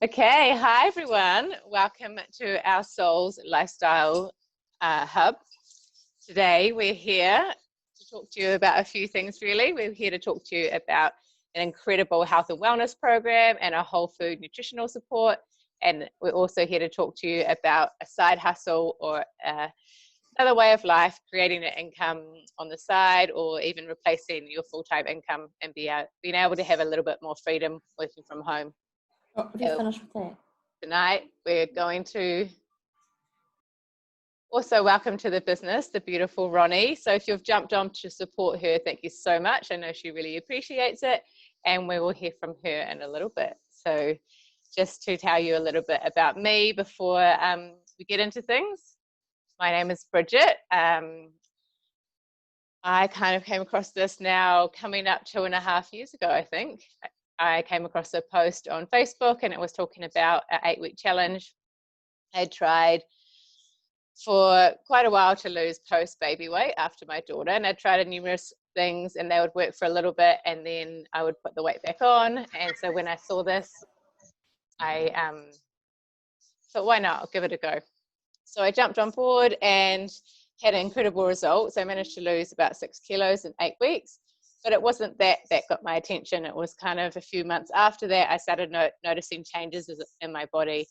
Okay, hi everyone. Welcome to our Soulz Lifestyle Hub. Today we're here to talk to you about a few things really. We're here to talk to you about an incredible health and wellness program and a whole food nutritional support. And we're also here to talk to you about a side hustle or another way of life, creating an income on the side or even replacing your full-time income and being able to have a little bit more freedom working from home. Oh, have you finished with that? Tonight we're going to also welcome to the business the beautiful Ronnie. So if you've jumped on to support her, thank you so much. I know she really appreciates it, and we will hear from her in a little bit. So just to tell you a little bit about me before we get into things. My name is Bridget. I kind of came across this now coming up 2.5 years ago, I think. I came across a post on Facebook and it was talking about an 8-week challenge. I had tried for quite a while to lose post-baby weight after my daughter, and I tried numerous things and they would work for a little bit and then I would put the weight back on. And so when I saw this, I thought, why not? I'll give it a go. So I jumped on board and had incredible results. I managed to lose about 6 kilos in 8 weeks. But it wasn't that got my attention. It was kind of a few months after that, I started noticing changes in my body.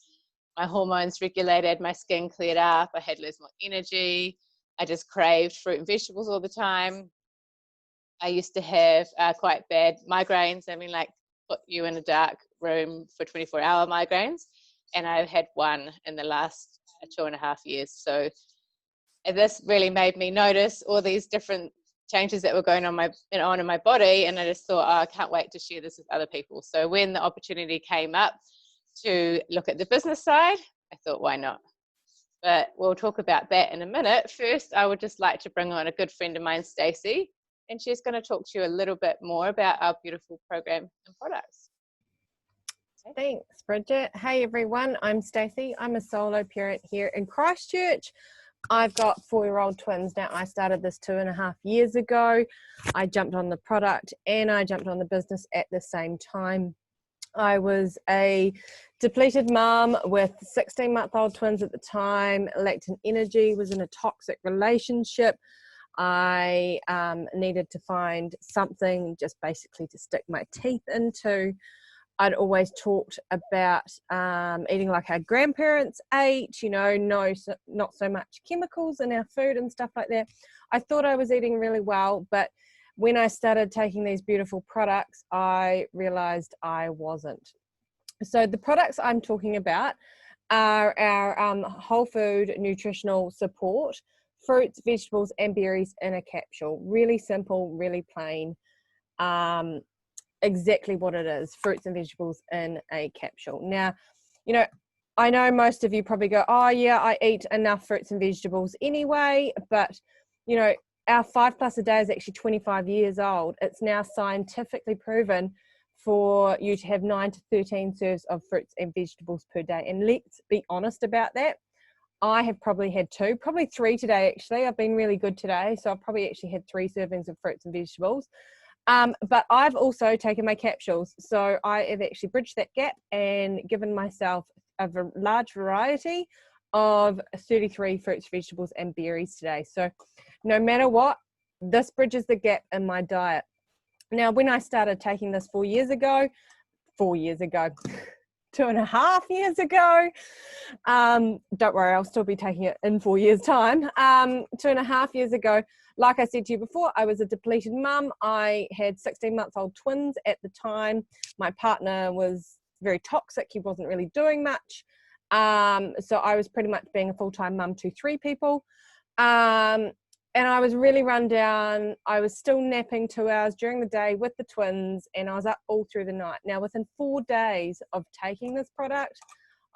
My hormones regulated, my skin cleared up, I had less more energy. I just craved fruit and vegetables all the time. I used to have quite bad migraines. I mean, like put you in a dark room for 24-hour migraines. And I've had one in the last 2.5 years. So this really made me notice all these different changes that were going on in my body, and I just thought, oh, I can't wait to share this with other people. So when the opportunity came up to look at the business side, I thought, why not? But we'll talk about that in a minute. First, I would just like to bring on a good friend of mine, Stacey, and she's going to talk to you a little bit more about our beautiful program and products. Okay. Thanks, Bridget. Hey everyone, I'm Stacey. I'm a solo parent here in Christchurch. I've got 4-year-old twins now. I started this 2.5 years ago. I jumped on the product and I jumped on the business at the same time. I was a depleted mom with 16-month-old twins at the time, lacked in energy, was in a toxic relationship. I needed to find something just basically to stick my teeth into. I'd always talked about eating like our grandparents ate, not so much chemicals in our food and stuff like that. I thought I was eating really well, but when I started taking these beautiful products, I realized I wasn't. So the products I'm talking about are our whole food nutritional support, fruits, vegetables, and berries in a capsule. Really simple, really plain. Exactly what it is, fruits and vegetables in a capsule. Now, I know most of you probably go, oh yeah, I eat enough fruits and vegetables anyway, but our 5+ a day is actually 25 years old. It's now scientifically proven for you to have 9 to 13 serves of fruits and vegetables per day. And let's be honest about that. I have probably had 2, probably 3 today actually. I've been really good today, so I've probably actually had 3 servings of fruits and vegetables. But I've also taken my capsules. So I have actually bridged that gap and given myself a large variety of 33 fruits, vegetables, and berries today. So no matter what, this bridges the gap in my diet. Now, when I started taking this 4 years ago, 2.5 years ago, don't worry, I'll still be taking it in 4 years' time. 2.5 years ago, like I said to you before, I was a depleted mum. I had 16-month-old twins at the time. My partner was very toxic. He wasn't really doing much. So I was pretty much being a full-time mum to 3 people. And I was really run down. I was still napping 2 hours during the day with the twins, and I was up all through the night. Now, within 4 days of taking this product,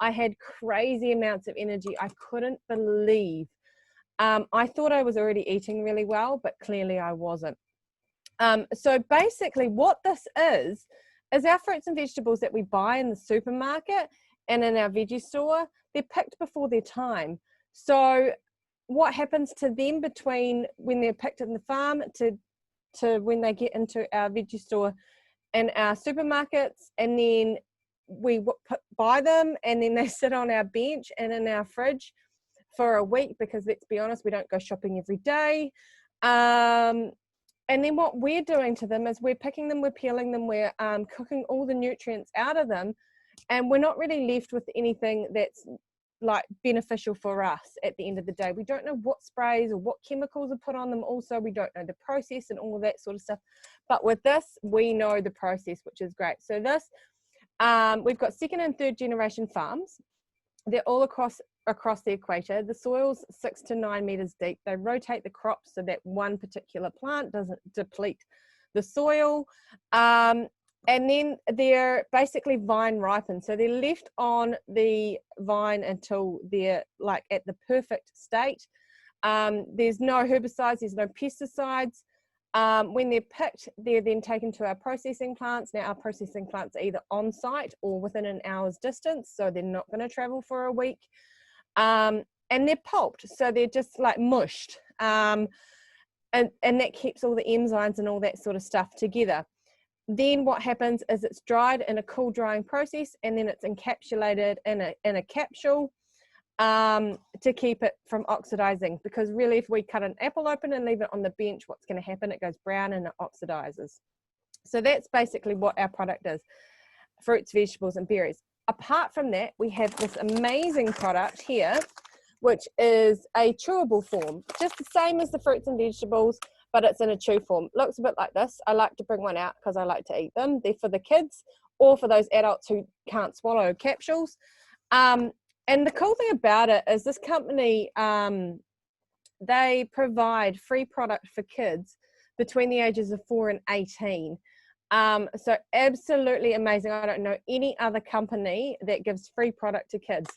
I had crazy amounts of energy. I couldn't believe. I thought I was already eating really well, but clearly I wasn't. So basically what this is our fruits and vegetables that we buy in the supermarket and in our veggie store. They're picked before their time. So what happens to them between when they're picked in the farm to when they get into our veggie store and our supermarkets, and then buy them, and then they sit on our bench and in our fridge for a week, because let's be honest, we don't go shopping every day. And then what we're doing to them is we're picking them, we're peeling them, we're cooking all the nutrients out of them, and we're not really left with anything that's like beneficial for us at the end of the day. We don't know what sprays or what chemicals are put on them. Also, we don't know the process and all of that sort of stuff. But with this, we know the process, which is great. So this, we've got second and third generation farms. They're all across the equator. The soil's 6 to 9 meters deep. They rotate the crops so that one particular plant doesn't deplete the soil. And then they're basically vine ripened. So they're left on the vine until they're like at the perfect state. There's no herbicides, there's no pesticides. When they're picked, they're then taken to our processing plants. Now, our processing plants are either on site or within an hour's distance, so they're not going to travel for a week. And they're pulped, so they're just like mushed. And that keeps all the enzymes and all that sort of stuff together. Then what happens is it's dried in a cool drying process, and then it's encapsulated in a capsule to keep it from oxidizing. Because really, if we cut an apple open and leave it on the bench, what's going to happen? It goes brown and it oxidizes. So that's basically what our product is: fruits, vegetables, and berries. Apart from that, we have this amazing product here, which is a chewable form, just the same as the fruits and vegetables, but it's in a chew form. Looks a bit like this. I like to bring one out because I like to eat them. They're for the kids or for those adults who can't swallow capsules. And the cool thing about it is this company, they provide free product for kids between the ages of 4 and 18. So absolutely amazing. I don't know any other company that gives free product to kids.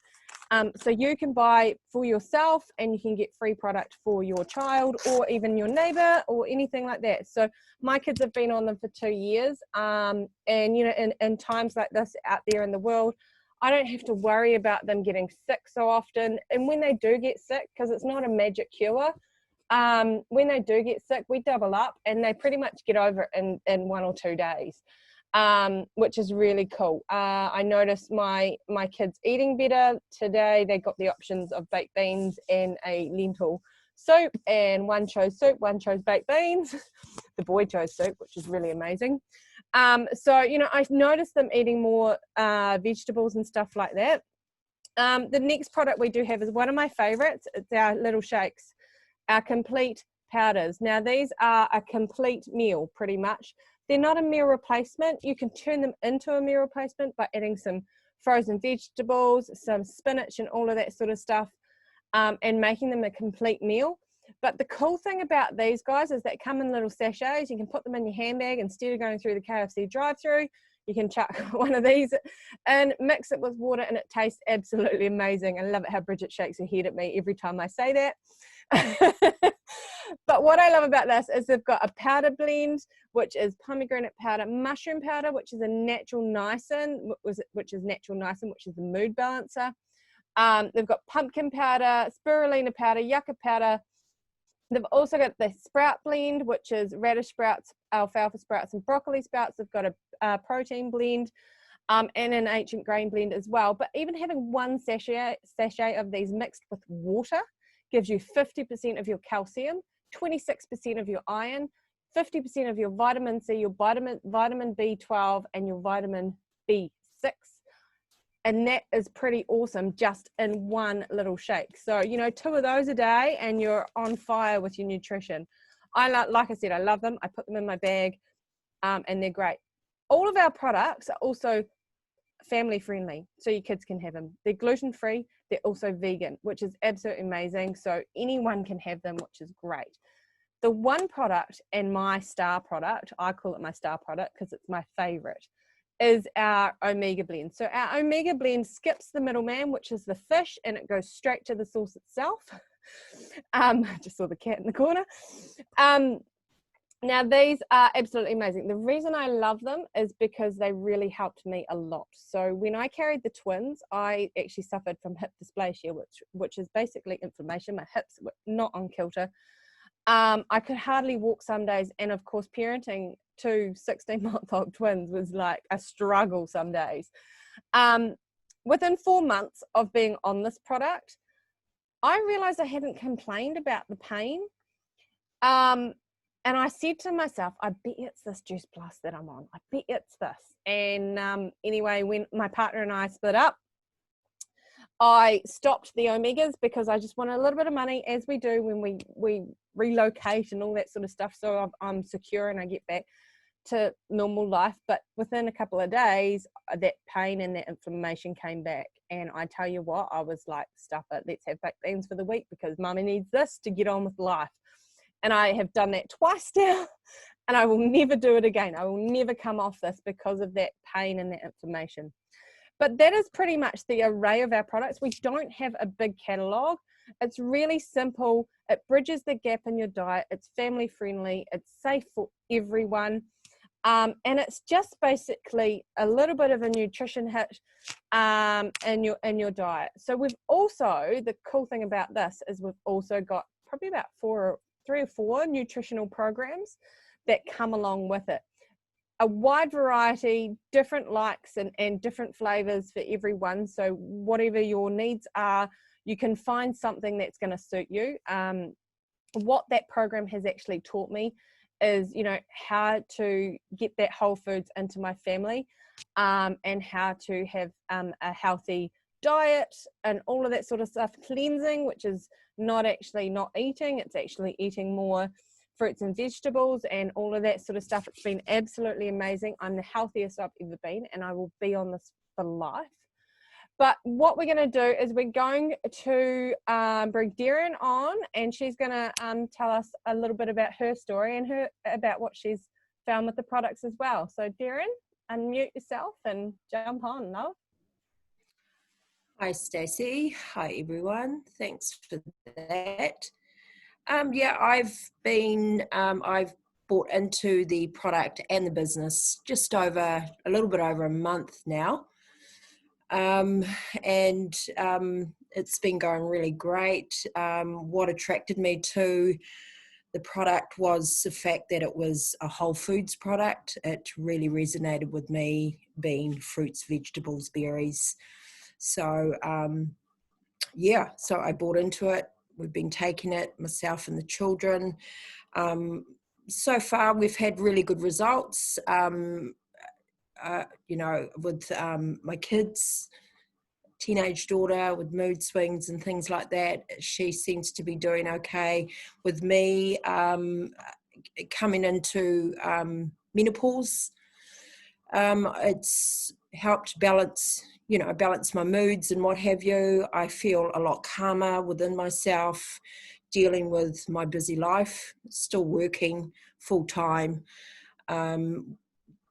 So you can buy for yourself, and you can get free product for your child or even your neighbor or anything like that. So my kids have been on them for 2 years. And, you know, in times like this out there in the world, I don't have to worry about them getting sick so often. And when they do get sick, because it's not a magic cure, when they do get sick, we double up and they pretty much get over it in 1 or 2 days. Which is really cool. I noticed my kids eating better today. They got the options of baked beans and a lentil soup, and one chose soup, one chose baked beans. The boy chose soup, which is really amazing. So, you know, I've noticed them eating more vegetables and stuff like that. The next product we do have is one of my favorites. It's our little shakes, our complete powders. Now, these are a complete meal, pretty much. They're not a meal replacement. You can turn them into a meal replacement by adding some frozen vegetables, some spinach and all of that sort of stuff, and making them a complete meal. But the cool thing about these guys is they come in little sachets. You can put them in your handbag instead of going through the KFC drive-through. You can chuck one of these and mix it with water, and it tastes absolutely amazing. I love it how Bridget shakes her head at me every time I say that. But what I love about this is they've got a powder blend, which is pomegranate powder, mushroom powder, which is a natural niacin, which is the mood balancer. They've got pumpkin powder, spirulina powder, yucca powder. They've also got the sprout blend, which is radish sprouts, alfalfa sprouts, and broccoli sprouts. They've got a protein blend and an ancient grain blend as well. But even having one sachet of these mixed with water gives you 50% of your calcium, 26% of your iron, 50% of your vitamin C, your vitamin B12, and your vitamin B6. And that is pretty awesome just in one little shake. So, you know, 2 of those a day and you're on fire with your nutrition. Like I said, I love them. I put them in my bag and they're great. All of our products are also family friendly, so your kids can have them. They're gluten free. They're also vegan, which is absolutely amazing. So anyone can have them, which is great. The one product and my star product, I call it my star product because it's my favorite, is our omega blend. So our omega blend skips the middleman, which is the fish, and it goes straight to the source itself. Just saw the cat in the corner. Now, these are absolutely amazing. The reason I love them is because they really helped me a lot. So when I carried the twins, I actually suffered from hip dysplasia, which is basically inflammation. My hips were not on kilter. I could hardly walk some days. And of course, parenting two 16-month-old twins was like a struggle some days. Within 4 months of being on this product, I realized I hadn't complained about the pain. And I said to myself, I bet it's this Juice Plus that I'm on. I bet it's this. And anyway, when my partner and I split up, I stopped the Omegas because I just wanted a little bit of money, as we do when we relocate and all that sort of stuff. So I'm secure and I get back to normal life. But within a couple of days, that pain and that inflammation came back. And I tell you what, I was like, stuff it, let's have baked beans for the week because mummy needs this to get on with life. And I have done that twice now, and I will never do it again. I will never come off this because of that pain and that inflammation. But that is pretty much the array of our products. We don't have a big catalogue. It's really simple. It bridges the gap in your diet. It's family friendly. It's safe for everyone. And it's just basically a little bit of a nutrition hit in your diet. So we've also, the cool thing about this is we've also got probably about 3 or 4 nutritional programs that come along with it. A wide variety, different likes and different flavors for everyone. So whatever your needs are, you can find something that's going to suit you. What that program has actually taught me is, how to get that whole foods into my family, and how to have a healthy diet and all of that sort of stuff. Cleansing, which is not actually not eating, it's actually eating more fruits and vegetables and all of that sort of stuff. It's been absolutely amazing. I'm the healthiest I've ever been, and I will be on this for life. But what we're going to do is we're going to bring Darren on, and she's going to tell us a little bit about her story and about what she's found with the products as well. So Darren, unmute yourself and jump on, love. Hi Stacey, hi everyone, thanks for that. I've bought into the product and the business just a little bit over a month now. It's been going really great. What attracted me to the product was the fact that it was a whole foods product. It really resonated with me, being fruits, vegetables, berries. So I bought into it. We've been taking it, myself and the children. So far, we've had really good results. With my kids, teenage daughter with mood swings and things like that, she seems to be doing okay. With me, coming into menopause, it's helped balance my moods and what have you. I feel a lot calmer within myself, dealing with my busy life, still working full time,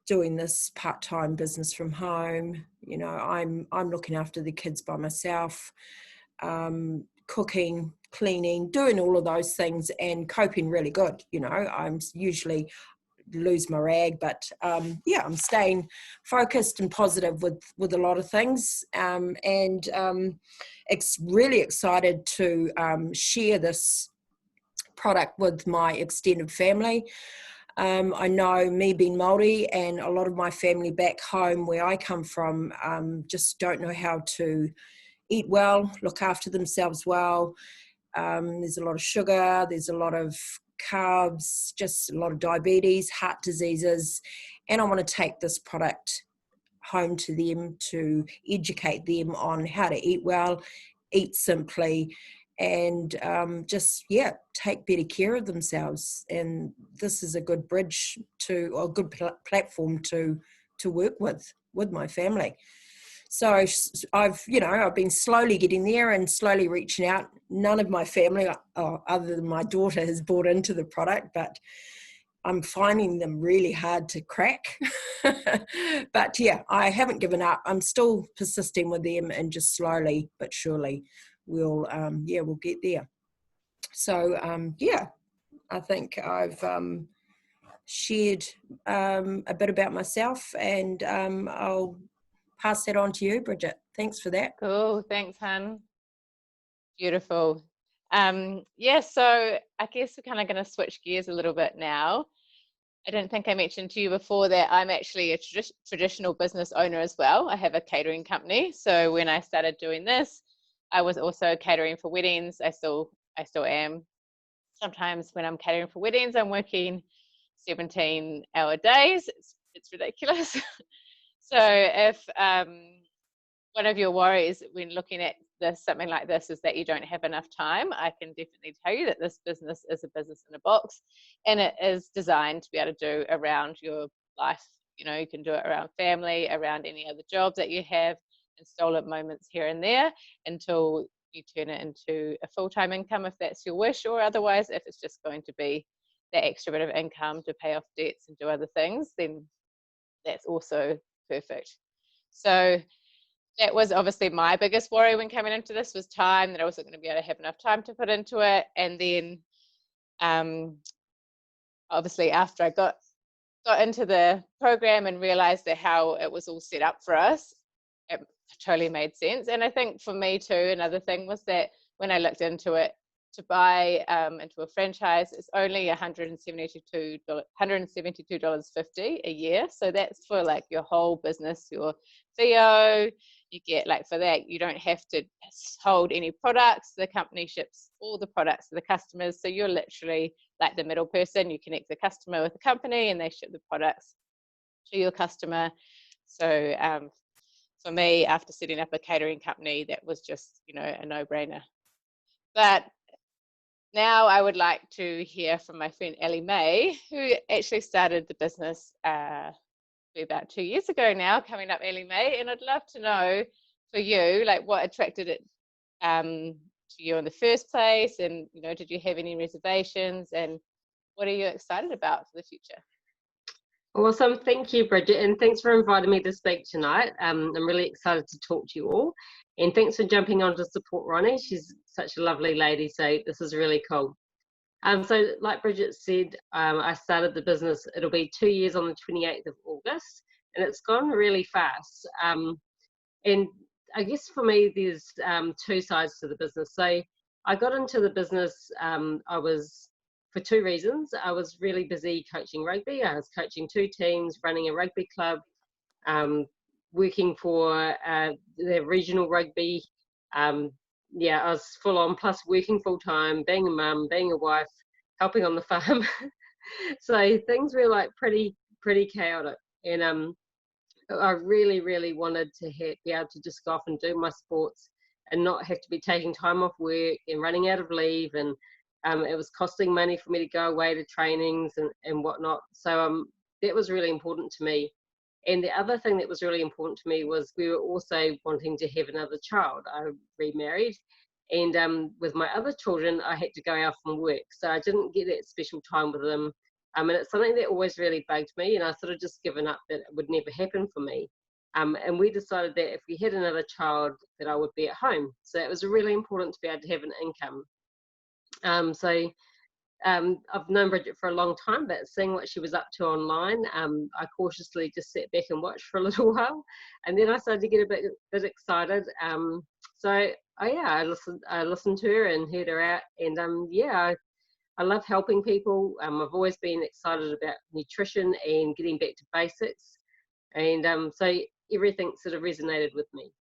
doing this part-time business from home. I'm looking after the kids by myself, cooking, cleaning, doing all of those things and coping really good. I'm usually lose my rag, but I'm staying focused and positive with a lot of things, really excited to share this product with my extended family. I know, me being Māori, and a lot of my family back home where I come from just don't know how to eat well, look after themselves well. There's a lot of sugar, there's a lot of carbs, just a lot of diabetes, heart diseases, and I want to take this product home to them to educate them on how to eat well, eat simply, and take better care of themselves. And this is a good bridge or a good platform to work with my family. So I've been slowly getting there and slowly reaching out. None of my family, other than my daughter, has bought into the product, but I'm finding them really hard to crack. But I haven't given up. I'm still persisting with them, and just slowly but surely we'll get there. So I think I've shared a bit about myself, and I'll pass that on to you, Bridget. Thanks for that. Cool. Thanks, hun. Beautiful. So I guess we're kind of going to switch gears a little bit now. I didn't think I mentioned to you before that I'm actually a traditional business owner as well. I have a catering company. So when I started doing this, I was also catering for weddings. I still am. Sometimes when I'm catering for weddings, I'm working 17-hour days. It's ridiculous. So if one of your worries when looking at something like this is that you don't have enough time, I can definitely tell you that this business is a business in a box, and it is designed to be able to do around your life. You know, you can do it around family, around any other job that you have, install it moments here and there until you turn it into a full-time income if that's your wish, or otherwise if it's just going to be that extra bit of income to pay off debts and do other things, then that's also perfect. So that was obviously my biggest worry when coming into this, was time, that I wasn't going to be able to have enough time to put into it. And then obviously after I got into the program and realized that how it was all set up for us, it totally made sense. And I think for me too, another thing was that when I looked into it, to buy into a franchise, it's only $172.50 a year. So that's for like your whole business, your theo. You get, like, for that, you don't have to hold any products. The company ships all the products to the customers. So you're literally like the middle person. You connect the customer with the company and they ship the products to your customer. So for me, after setting up a catering company, that was just, you know, a no-brainer. But now I would like to hear from my friend Ellie Mae, who actually started the business about 2 years ago now, coming up, Ellie Mae. And I'd love to know for you, like, what attracted it to you in the first place, and, you know, did you have any reservations, and what are you excited about for the future? Awesome. Thank you, Bridget, and thanks for inviting me to speak tonight. I'm really excited to talk to you all, and thanks for jumping on to support Ronnie. She's such a lovely lady, so this is really cool. So like Bridget said, I started the business, it'll be 2 years on the 28th of August, and it's gone really fast. And I guess for me, there's two sides to the business. So I got into the business, for two reasons. I was really busy coaching rugby. I was coaching 2 teams, running a rugby club, working for the regional rugby. Yeah, I was full on, plus working full time, being a mum, being a wife, helping on the farm. So things were like pretty chaotic. And I really, really wanted to be able to just go off and do my sports and not have to be taking time off work and running out of leave. And it was costing money for me to go away to trainings and whatnot. So that was really important to me. And the other thing that was really important to me was we were also wanting to have another child. I remarried, and with my other children, I had to go out from work. So I didn't get that special time with them. And it's something that always really bugged me, and I sort of just given up that it would never happen for me. And we decided that if we had another child, that I would be at home. So it was really important to be able to have an income. I've known Bridget for a long time, but seeing what she was up to online, I cautiously just sat back and watched for a little while, and then I started to get a bit excited. I listened to her and heard her out, and I love helping people. I've always been excited about nutrition and getting back to basics, and so everything sort of resonated with me.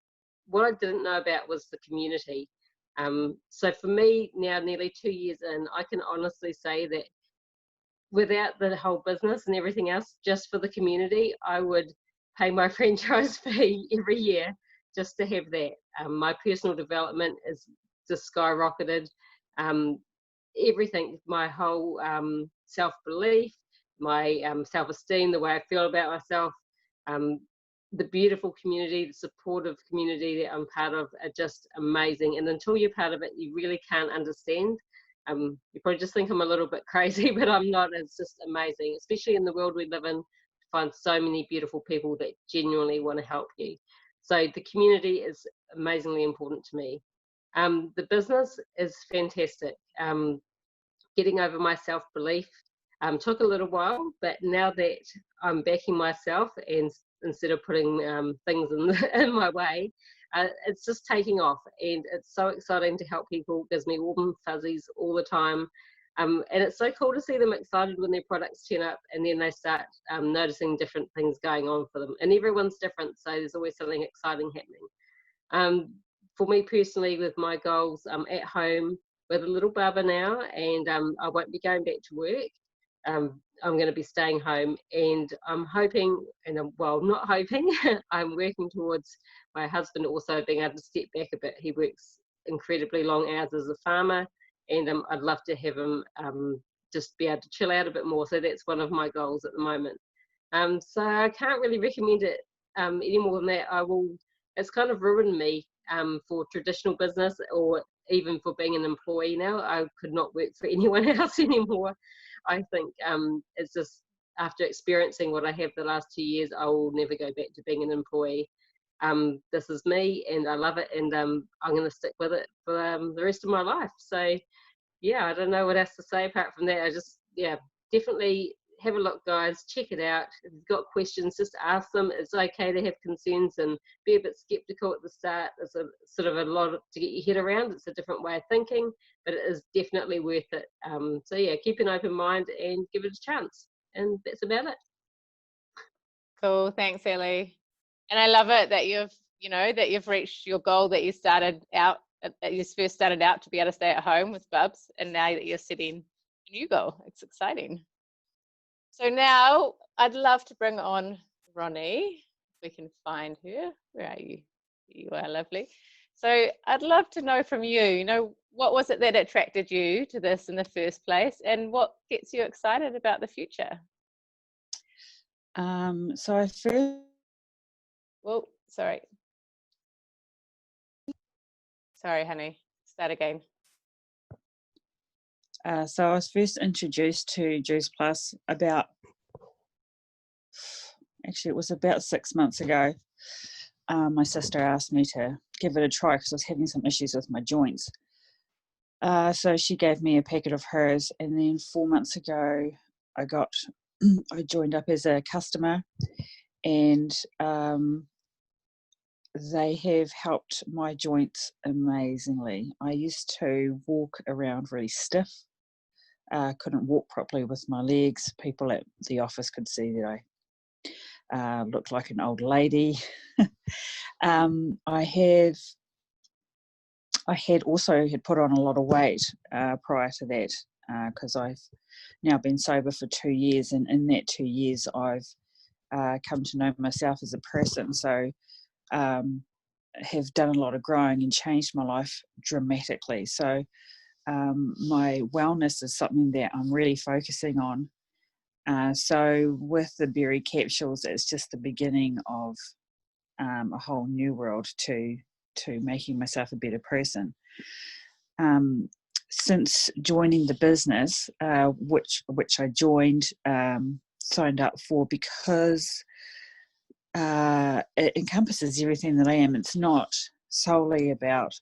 What I didn't know about was the community. So for me now, nearly 2 years in, I can honestly say that without the whole business and everything else, just for the community, I would pay my franchise fee every year just to have that. My personal development is just skyrocketed. Everything, my whole self-belief, my self-esteem, the way I feel about myself, the beautiful community, the supportive community that I'm part of are just amazing. And until you're part of it, you really can't understand. You probably just think I'm a little bit crazy, but I'm not. It's just amazing, especially in the world we live in, to find so many beautiful people that genuinely want to help you. So the community is amazingly important to me. The business is fantastic. Getting over my self-belief took a little while, but now that I'm backing myself and instead of putting things in my way, it's just taking off, and it's so exciting to help people. It gives me warm fuzzies all the time. And it's so cool to see them excited when their products turn up, and then they start noticing different things going on for them. And everyone's different, so there's always something exciting happening. For me personally, with my goals, I'm at home with a little bubba now, and I won't be going back to work. I'm going to be staying home, and I'm hoping, and well, not hoping, I'm working towards my husband also being able to step back a bit. He works incredibly long hours as a farmer, and I'd love to have him just be able to chill out a bit more. So that's one of my goals at the moment. So I can't really recommend it any more than that. It's kind of ruined me for traditional business, or even for being an employee now. I could not work for anyone else anymore. I think it's just, after experiencing what I have the last 2 years, I will never go back to being an employee. This is me, and I love it, and I'm going to stick with it for the rest of my life. So yeah, I don't know what else to say apart from that. Definitely have a look, guys. Check it out. If you've got questions, just ask them. It's okay to have concerns and be a bit skeptical at the start. It's a sort of a lot to get your head around. It's a different way of thinking, but it is definitely worth it. So yeah, keep an open mind and give it a chance. And that's about it. Cool. Thanks, Ellie. And I love it that you've reached your goal, that you first started out to be able to stay at home with Bubs, and now that you're setting a new goal. It's exciting. So now I'd love to bring on Ronnie, if we can find her. Where are you? You are lovely. So I'd love to know from you, what was it that attracted you to this in the first place, and what gets you excited about the future? So I first... Well, sorry, honey. Start again. So I was first introduced to Juice Plus about 6 months ago. My sister asked me to give it a try because I was having some issues with my joints. So she gave me a packet of hers, and then 4 months ago I joined up as a customer, and they have helped my joints amazingly. I used to walk around really stiff. Couldn't walk properly with my legs. People at the office could see that I looked like an old lady. I had put on a lot of weight prior to that, because I've now been sober for 2 years, and in that 2 years I've come to know myself as a person. So have done a lot of growing and changed my life dramatically. So my wellness is something that I'm really focusing on. So with the berry capsules, it's just the beginning of a whole new world to making myself a better person. Since joining the business, which I signed up for, because it encompasses everything that I am. It's not solely about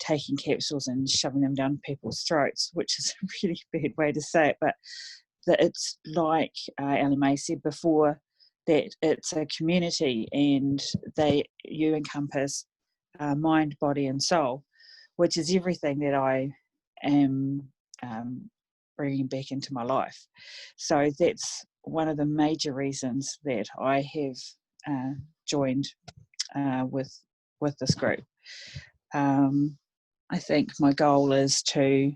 taking capsules and shoving them down people's throats, which is a really bad way to say it, but that it's like Ellie Mae said before, that it's a community, and you encompass mind, body and soul, which is everything that I am bringing back into my life. So that's one of the major reasons that I have joined with this group. I think my goal is to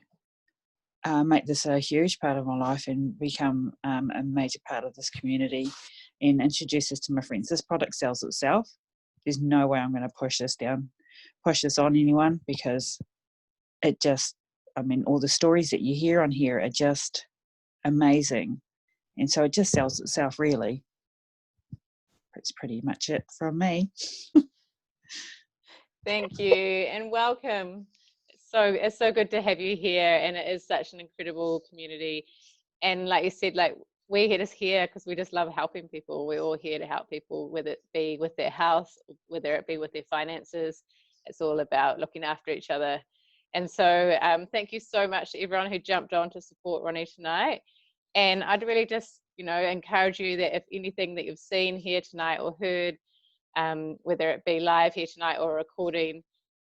make this a huge part of my life and become a major part of this community and introduce this to my friends. This product sells itself. There's no way I'm going to push this on anyone, because all the stories that you hear on here are just amazing. And so it just sells itself, really. That's pretty much it from me. Thank you and welcome. It's so good to have you here, and it is such an incredible community. And like you said, we're just here because we just love helping people. We're all here to help people, whether it be with their health, whether it be with their finances. It's all about looking after each other. And so thank you so much to everyone who jumped on to support Ronnie tonight. And I'd really just encourage you that if anything that you've seen here tonight or heard, whether it be live here tonight or a recording,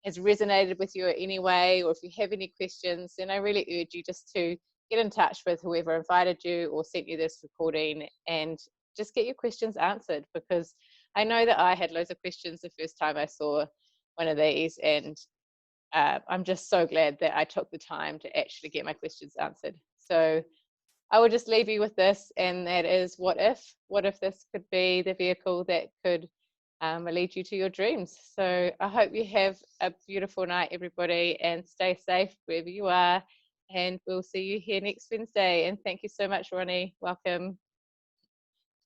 has resonated with you in any way, or if you have any questions, then I really urge you just to get in touch with whoever invited you or sent you this recording and just get your questions answered, because I know that I had loads of questions the first time I saw one of these, and I'm just so glad that I took the time to actually get my questions answered. So I will just leave you with this, and that is, what if this could be the vehicle that could lead you to your dreams? So I hope you have a beautiful night, everybody, and stay safe wherever you are, and we'll see you here next Wednesday. And thank you so much, Ronnie. Welcome.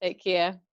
Take care.